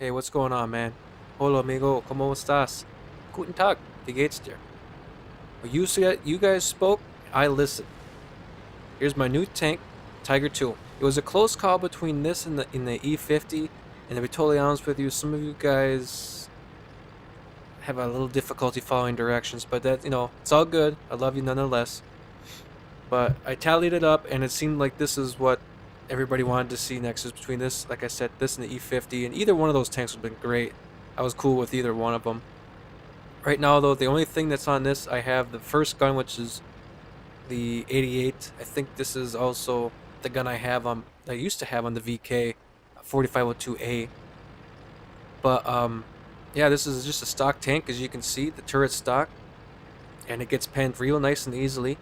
Hey, what's going on, man? Hola, amigo. ¿Cómo estás? Guten Tag. Wie geht's dir? Well, you guys spoke. I listened. Here's my new tank, Tiger 2. It was a close call between this and the E50, and to be totally honest with you, some of you guys have a little difficulty following directions, but it's all good. I love you nonetheless. But I tallied it up, and it seemed like this is what everybody wanted to see next. Is between this, like I said, this and the E50, and either one of those tanks would have been great. I was cool with either one of them. Right now, though, the only thing that's on this, I have the first gun, which is the 88. I think this is also the gun I used to have on the VK 4502A. But yeah, this is just a stock tank, as you can see. The turret's stock, and it gets penned real nice and easily.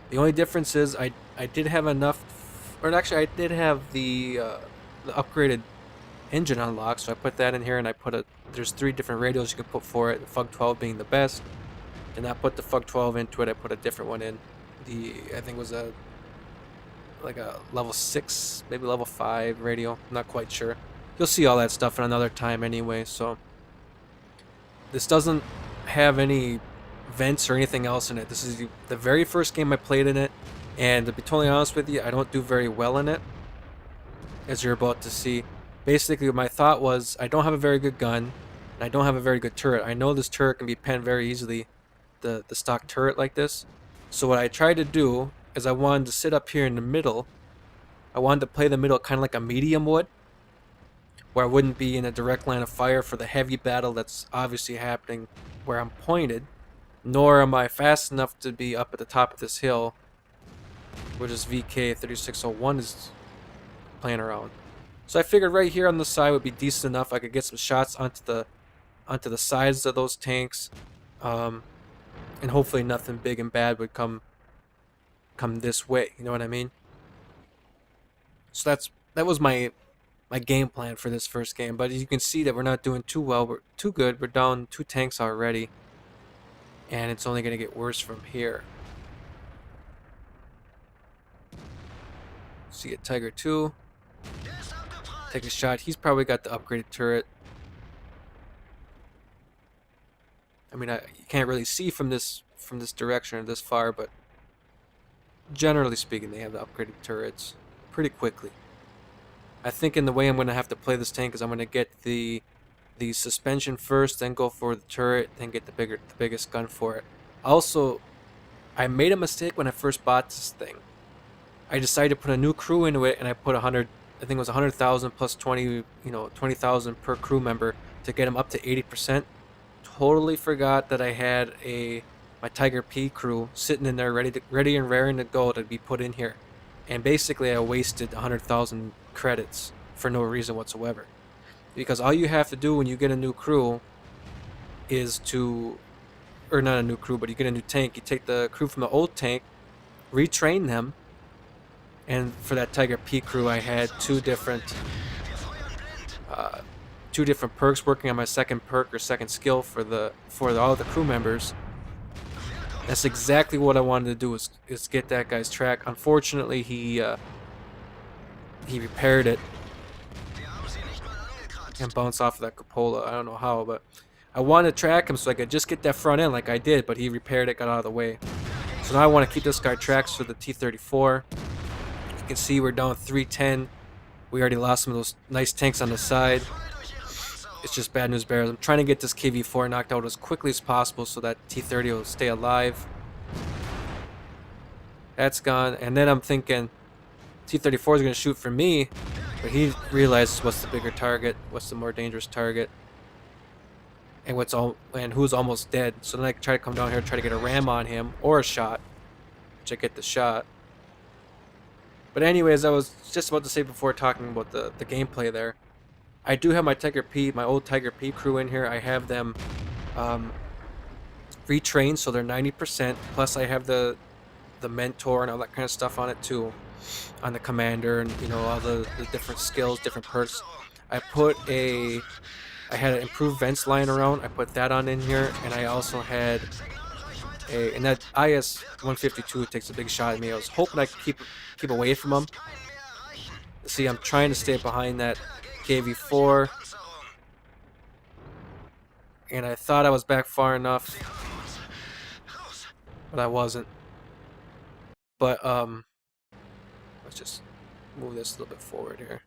The only difference is I did have enough, or actually I did have the upgraded engine unlocked, so I put that in here, and there's 3 different radios you can put for it, the FUG 12 being the best. And I put the FUG 12 into it, I put a different one in. I think it was like a level 6, maybe level 5 radio, I'm not quite sure. You'll see all that stuff in another time anyway, so. This doesn't have any vents or anything else in it. This is the very first game I played in it, and to be totally honest with you, I don't do very well in it, as you're about to see. Basically, my thought was, I don't have a very good gun, and I don't have a very good turret. I know this turret can be penned very easily, the stock turret like this. So what I tried to do is I wanted to sit up here in the middle. I wanted to play the middle kind of like a medium would, where I wouldn't be in a direct line of fire for the heavy battle that's obviously happening where I'm pointed, nor am I fast enough to be up at the top of this hill, where this VK 3601 is playing around. So I figured right here on the side would be decent enough. I could get some shots onto the sides of those tanks, and hopefully nothing big and bad would come this way. You know what I mean? So that was my game plan for this first game. But as you can see that we're not doing too well. We're too good. We're down 2 tanks already, and it's only gonna get worse from here. See a Tiger 2. Take a shot. He's probably got the upgraded turret. I mean, you can't really see from this direction or this far, but generally speaking, they have the upgraded turrets pretty quickly. I think in the way I'm going to have to play this tank is I'm going to get the suspension first, then go for the turret, then get the biggest gun for it. Also, I made a mistake when I first bought this thing. I decided to put a new crew into it, and I put 100. I think it was 100,000 plus 20,000 per crew member to get them up to 80%. Totally forgot that I had my Tiger P crew sitting in there ready and raring to go to be put in here, and basically I wasted 100,000 credits for no reason whatsoever. Because all you have to do when you get a new crew is or not a new crew, but you get a new tank. You take the crew from the old tank, retrain them. And for that Tiger P crew, I had two different perks working on my second perk or second skill for all the crew members. That's exactly what I wanted to do is get that guy's track. Unfortunately, he repaired it and bounced off of that cupola. I don't know how, but I wanted to track him so I could just get that front end like I did, but he repaired it, got out of the way. So now I want to keep this guy tracks for the T-34. You can see we're down 310. We already lost some of those nice tanks on the side. It's just bad news bears. I'm trying to get this KV-4 knocked out as quickly as possible so that T-30 will stay alive. That's gone. And then I'm thinking T-34 is going to shoot for me, but he realizes what's the bigger target, what's the more dangerous target, and who's almost dead. So then I try to come down here, try to get a ram on him or a shot, which I get the shot. But anyways, I was just about to say before talking about the gameplay there, I do have my old Tiger P crew in here. I have them retrained, so they're 90%. Plus, I have the mentor and all that kind of stuff on it too, on the commander and all the different skills, different perks. I had an improved vents lying around. I put that on in here, and I also had and that IS-152 takes a big shot at me. I was hoping I could keep away from him. See, I'm trying to stay behind that KV-4. and I thought I was back far enough, but I wasn't. But let's just move this a little bit forward here.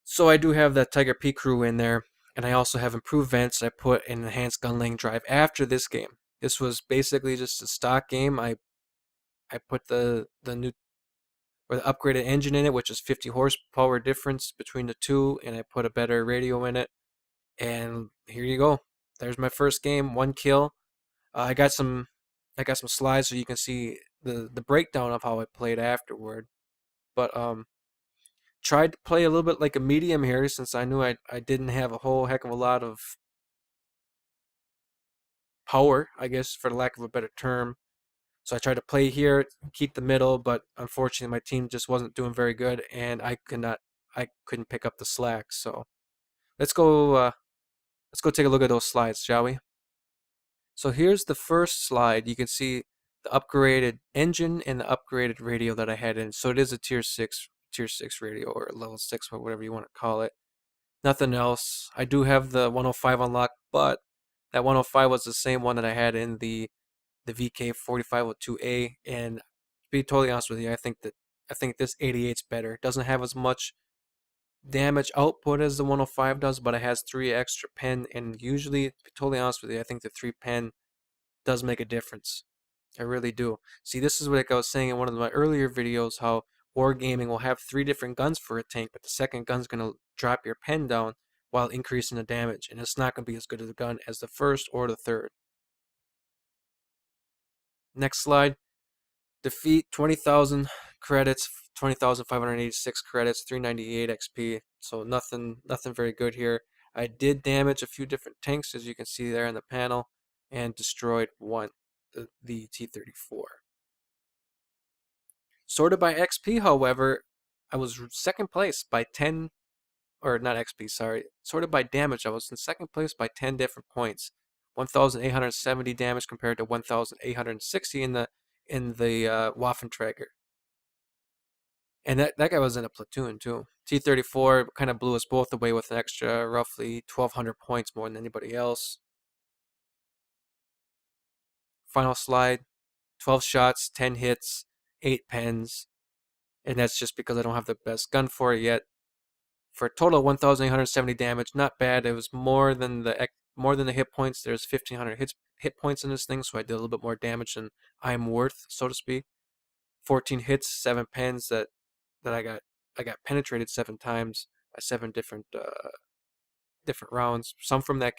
So I do have that Tiger P crew in there, and I also have improved vents. I put an enhanced gun laying drive after this game. This was basically just a stock game. I put the new or the upgraded engine in it, which is 50 horsepower difference between the two, and I put a better radio in it. And here you go. There's my first game, 1 kill. I got some slides so you can see the breakdown of how I played afterward. But tried to play a little bit like a medium here since I knew I didn't have a whole heck of a lot of power, I guess, for the lack of a better term. So I tried to play here, keep the middle, but unfortunately my team just wasn't doing very good, and I couldn't pick up the slack. So let's go take a look at those slides, shall we? So here's the first slide. You can see the upgraded engine and the upgraded radio that I had in. So it is a tier 6 radio, or level 6, or whatever you want to call it. Nothing else. I do have the 105 unlocked, but that 105 was the same one that I had in the VK4502A, and to be totally honest with you, I think this 88's better. It doesn't have as much damage output as the 105 does, but it has 3 extra pen, and usually, to be totally honest with you, I think the 3 pen does make a difference. I really do. See, this is what like I was saying in one of my earlier videos, how Wargaming will have 3 different guns for a tank, but the second gun's going to drop your pen down while increasing the damage, and it's not going to be as good of a gun as the first or the third. Next slide. Defeat 20,000 credits, 20,586 credits, 398 XP. So nothing very good here. I did damage a few different tanks, as you can see there in the panel, and destroyed one, the T-34. Sorted by XP, however, I was second place by 10, or not XP, sorry. Sorted by damage, I was in second place by 10 different points. 1,870 damage compared to 1,860 in the Waffenträger. And that guy was in a platoon too. T-34 kind of blew us both away with an extra roughly 1,200 points more than anybody else. Final slide. 12 shots, 10 hits, 8 pens. And that's just because I don't have the best gun for it yet. For a total of 1,870 damage, not bad. It was more than the hit points. There's 1,500 hit points in this thing, so I did a little bit more damage than I'm worth, so to speak. 14 hits, 7 pens that I got penetrated 7 times by 7 different rounds. Some from that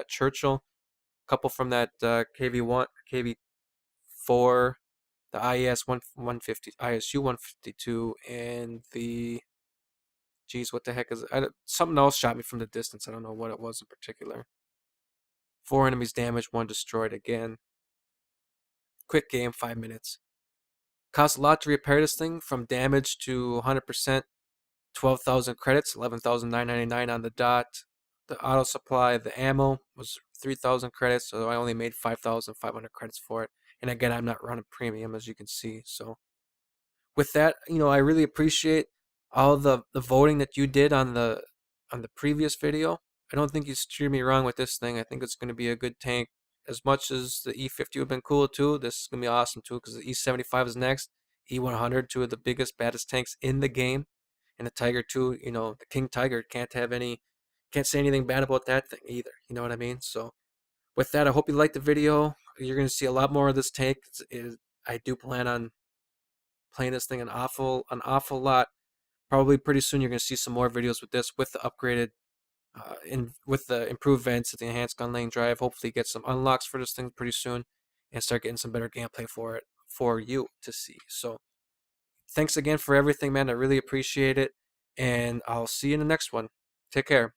Churchill, a couple from that KV1, KV4, the IS 150, ISU 152, and the what the heck is it? Something else shot me from the distance. I don't know what it was in particular. 4 enemies damaged, 1 destroyed again. Quick game, 5 minutes. Cost a lot to repair this thing from damage to 100%. 12,000 credits, 11,999 on the dot. The auto supply, the ammo was 3,000 credits, so I only made 5,500 credits for it. And again, I'm not running premium, as you can see. So with that, I really appreciate all the voting that you did on the previous video. I don't think you steered me wrong with this thing. I think it's going to be a good tank. As much as the E50 would have been cool too, this is going to be awesome too, because the E75 is next. E100, 2 of the biggest, baddest tanks in the game. And the Tiger 2, the King Tiger, can't say anything bad about that thing either. You know what I mean? So with that, I hope you liked the video. You're going to see a lot more of this tank. I do plan on playing this thing an awful lot. Probably pretty soon you're going to see some more videos with this, with the upgraded with the improved vents, the enhanced gun lane drive. Hopefully get some unlocks for this thing pretty soon and start getting some better gameplay for it for you to see. So thanks again for everything, man. I really appreciate it, and I'll see you in the next one. Take care.